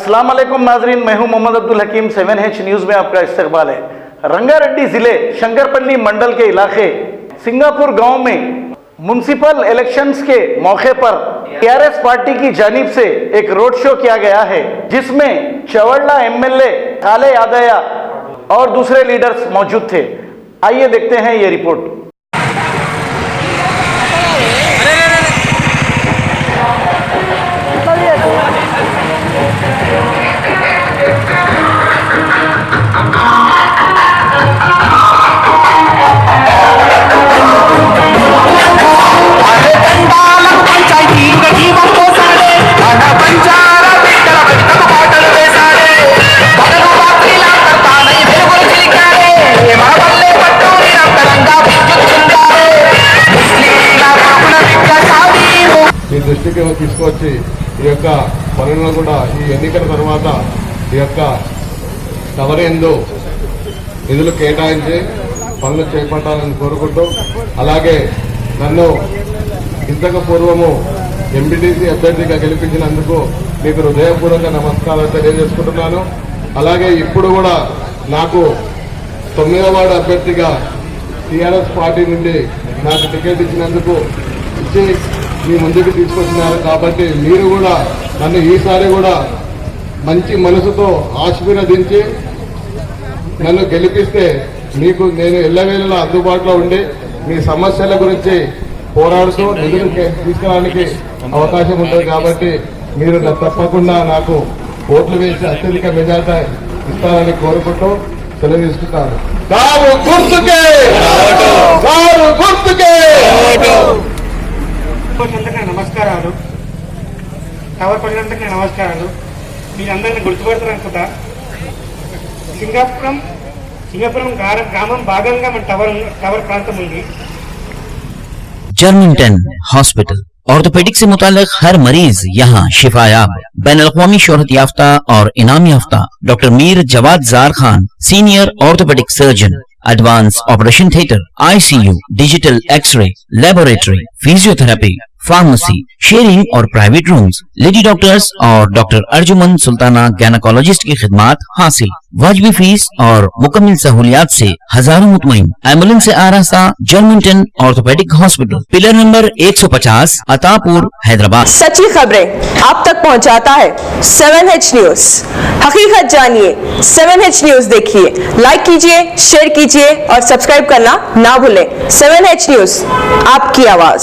अस्सलाम वालेकुम नाजरीन, मैं हूं मोहम्मद अब्दुल हकीम। 7H न्यूज़ में आपका इस्तकबाल है। रंगारेड्डी जिले शंकरपल्ली मंडल के इलाके सिंगापुर गांव में म्युनिसिपल इलेक्शंस के मौके पर टीआरएस पार्टी की जानिब से एक रोड शो किया गया है, जिसमें चवड़ला एमएलए काले यादया और दूसरे लीडर्स मौजूद थे। आइए देखते हैं ये रिपोर्ट। ఈ దృష్టికి తీసుకొచ్చి ఈ యొక్క పనులను కూడా ఈ ఎన్నికల తర్వాత ఈ యొక్క కవరేందు నిధులు కేటాయించి పనులు చేపట్టాలని కోరుకుంటూ, అలాగే నన్ను ఇంతకు పూర్వము ఎంపీటీసీ అభ్యర్థిగా గెలిపించినందుకు మీకు హృదయపూర్వక నమస్కారాలు తెలియజేసుకుంటున్నాను. అలాగే ఇప్పుడు కూడా నాకు 9వ వార్డు అభ్యర్థిగా టీఆర్ఎస్ పార్టీ నుండి నాకు టికెట్ ఇచ్చినందుకు మీ ముందుకు తీసుకొచ్చినారు. కాబట్టి మీరు కూడా నన్ను ఈసారి కూడా మంచి మనసుతో ఆశీర్వదించి నన్ను గెలిపిస్తే మీకు నేను ఎల్లవేళలా అందుబాటులో ఉండి మీ సమస్యల గురించి పోరాడుతూ నిధులు తీసుకోవడానికి అవకాశం ఉంటుంది. కాబట్టి మీరు తప్పకుండా నాకు ఓట్లు వేసి అత్యధిక మెజార్టీ ఇస్తారని కోరుకుంటూ సెలవు తీసుకుంటాను. కారు గుర్తుకే, కారు గుర్తుకే. నమస్కారాలు, టవర్ ప్రజలందరికీ నమస్కారాలు. మీరందరినీ గుర్తుపడతారు అనుకుంటా. సింగాపురం గ్రామం భాగంగా మన టవర్ ప్రాంతం ఉంది. जर्मिंगटन हॉस्पिटल ऑर्थोपेडिक से मुताल्लिक हर मरीज यहाँ शिफायाब। बैनुल-अक़वामी शोहरत याफ्ता और इनाम याफ्ता doctor Mir Jawad Jar Khan, senior orthopaedic surgeon, advance operation theatre, ICU, digital x ray, laboratory, physiotherapy, pharmacy, sharing और प्राइवेट रूम्स, लेडी डॉक्टर्स और डॉक्टर अर्जुमन सुल्ताना गैनकोलॉजिस्ट की खिदमात हासिल। वाजिबी फीस और मुकम्मल सहूलियात से हजारों मुतमईन। एम्बुलेंस से आरास्ता Germington orthopaedic hospital, pillar number 150, Attapur, Hyderabad. सच्ची खबरें आप तक पहुंचाता है 7H न्यूज। हकीकत जानिए, 7H न्यूज देखिए, लाइक कीजिए, शेयर कीजिए और सब्सक्राइब करना ना भूलें। 7H न्यूज, आपकी आवाज।